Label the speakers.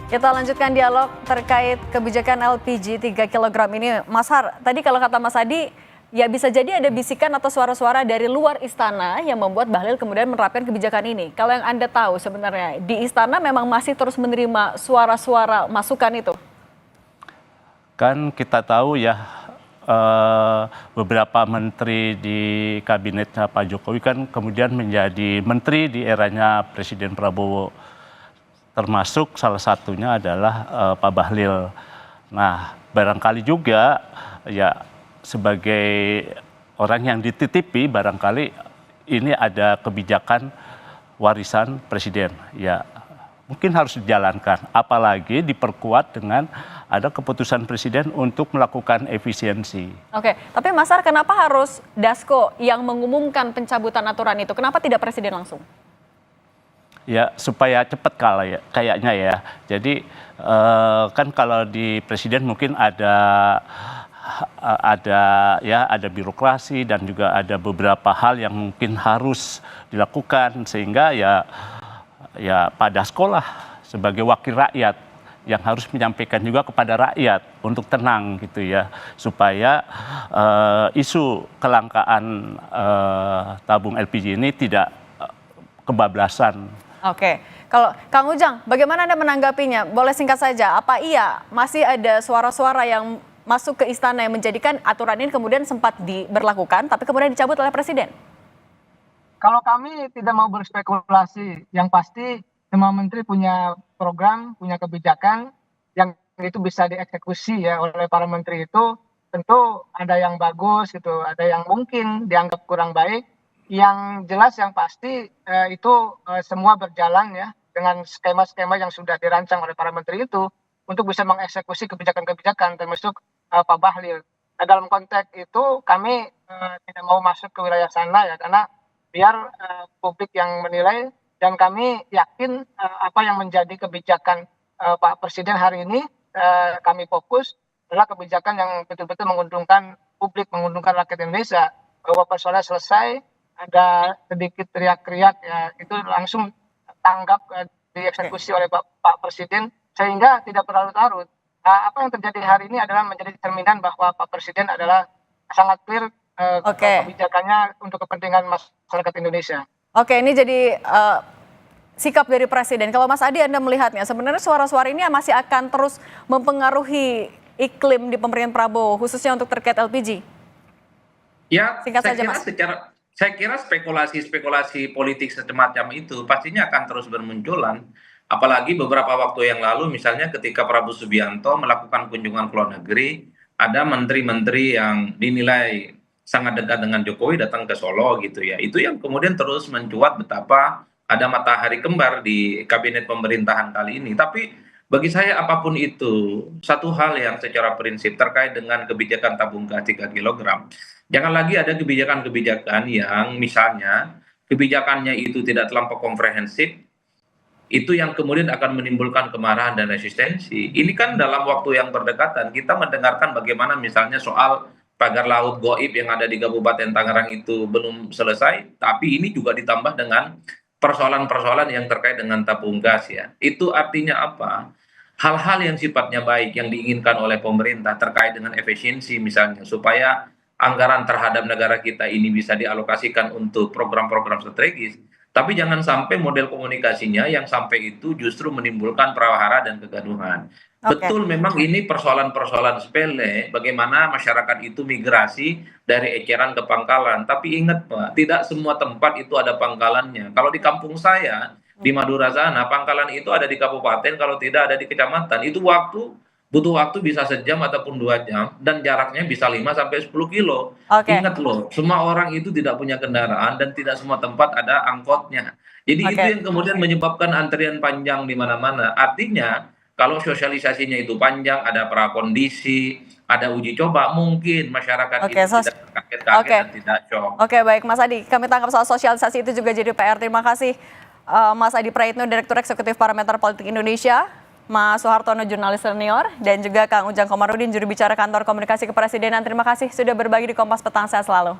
Speaker 1: Kita lanjutkan dialog terkait kebijakan LPG 3 kg ini. Mas Har, tadi kalau kata Mas Adi, ya bisa jadi ada bisikan atau suara-suara dari luar istana yang membuat Bahlil kemudian menerapkan kebijakan ini. Kalau yang Anda tahu sebenarnya, di istana memang masih terus menerima suara-suara masukan itu?
Speaker 2: Kan kita tahu ya, beberapa menteri di kabinetnya Pak Jokowi kan kemudian menjadi menteri di eranya Presiden Prabowo. Termasuk salah satunya adalah Pak Bahlil. Nah, barangkali juga ya sebagai orang yang dititipi, barangkali ini ada kebijakan warisan presiden. Ya, mungkin harus dijalankan. Apalagi diperkuat dengan ada keputusan presiden untuk melakukan efisiensi.
Speaker 1: Oke, tapi Mas Har, kenapa harus Dasko yang mengumumkan pencabutan aturan itu? Kenapa tidak presiden langsung?
Speaker 2: Ya, supaya cepat kayaknya ya. Jadi kan kalau di presiden mungkin ada birokrasi dan juga ada beberapa hal yang mungkin harus dilakukan, sehingga ya Pak Dasko lah sebagai wakil rakyat yang harus menyampaikan juga kepada rakyat untuk tenang gitu ya, supaya isu kelangkaan tabung LPG ini tidak kebablasan.
Speaker 1: Oke, kalau Kang Ujang, bagaimana Anda menanggapinya? Boleh singkat saja, apa iya masih ada suara-suara yang masuk ke istana yang menjadikan aturan ini kemudian sempat diberlakukan, tapi kemudian dicabut oleh presiden?
Speaker 3: Kalau kami tidak mau berspekulasi, yang pasti semua menteri punya program, punya kebijakan yang itu bisa dieksekusi ya oleh para menteri itu. Tentu ada yang bagus gitu, ada yang mungkin dianggap kurang baik. Yang jelas yang pasti itu semua berjalan ya dengan skema-skema yang sudah dirancang oleh para menteri itu untuk bisa mengeksekusi kebijakan-kebijakan termasuk Pak Bahlil. Nah, dalam konteks itu kami tidak mau masuk ke wilayah sana ya, karena biar publik yang menilai, dan kami yakin apa yang menjadi kebijakan Pak Presiden hari ini, kami fokus adalah kebijakan yang betul-betul menguntungkan publik, menguntungkan rakyat Indonesia, bahwa persoalan selesai, ada sedikit teriak-teriak ya itu langsung tanggap dieksekusi oleh Pak Presiden sehingga tidak berlarut-larut. Nah, apa yang terjadi hari ini adalah menjadi cerminan bahwa Pak Presiden adalah sangat clear kebijakannya untuk kepentingan masyarakat Indonesia.
Speaker 1: Oke, ini jadi sikap dari Presiden. Kalau Mas Adi Anda melihatnya, sebenarnya suara-suara ini masih akan terus mempengaruhi iklim di pemerintahan Prabowo, khususnya untuk terkait LPG?
Speaker 4: Ya,
Speaker 1: singkat saja, Mas.
Speaker 4: Saya kira spekulasi politik semacam itu pastinya akan terus bermunculan. Apalagi beberapa waktu yang lalu misalnya ketika Prabowo Subianto melakukan kunjungan ke luar negeri, ada menteri-menteri yang dinilai sangat dekat dengan Jokowi datang ke Solo gitu ya. Itu yang kemudian terus mencuat betapa ada matahari kembar di kabinet pemerintahan kali ini. Tapi bagi saya apapun itu, satu hal yang secara prinsip terkait dengan kebijakan tabung gas 3 kg. Jangan lagi ada kebijakan-kebijakan yang misalnya kebijakannya itu tidak terlampau komprehensif, itu yang kemudian akan menimbulkan kemarahan dan resistensi. Ini kan dalam waktu yang berdekatan kita mendengarkan bagaimana misalnya soal pagar laut gaib yang ada di Kabupaten Tangerang itu belum selesai, tapi ini juga ditambah dengan persoalan-persoalan yang terkait dengan tabung gas ya. Itu artinya apa? Hal-hal yang sifatnya baik yang diinginkan oleh pemerintah terkait dengan efisiensi misalnya, supaya anggaran terhadap negara kita ini bisa dialokasikan untuk program-program strategis. Tapi jangan sampai model komunikasinya yang sampai itu justru menimbulkan prahara dan kegaduhan. Betul, memang ini persoalan-persoalan sepele, bagaimana masyarakat itu migrasi dari eceran ke pangkalan. Tapi ingat Pak, tidak semua tempat itu ada pangkalannya. Kalau di kampung saya, di Madura sana, pangkalan itu ada di kabupaten, kalau tidak ada di kecamatan. Itu butuh waktu bisa sejam ataupun 2 jam, dan jaraknya bisa 5-10 kilo. Ingat loh, semua orang itu tidak punya kendaraan dan tidak semua tempat ada angkotnya. Jadi itu yang kemudian menyebabkan antrian panjang di mana-mana. Artinya kalau sosialisasinya itu panjang, ada prakondisi, ada uji coba, mungkin masyarakat itu tidak kaget-kaget dan tidak shock.
Speaker 1: Oke, baik Mas Adi, kami tangkap soal sosialisasi itu juga jadi PR. Terima kasih Mas Adi Praitno, Direktur Eksekutif Parameter Politik Indonesia, Mas Soehartono, jurnalis senior, dan juga Kang Ujang Komarudin, juru bicara Kantor Komunikasi Kepresidenan. Terima kasih sudah berbagi di Kompas Petang. Sehat selalu.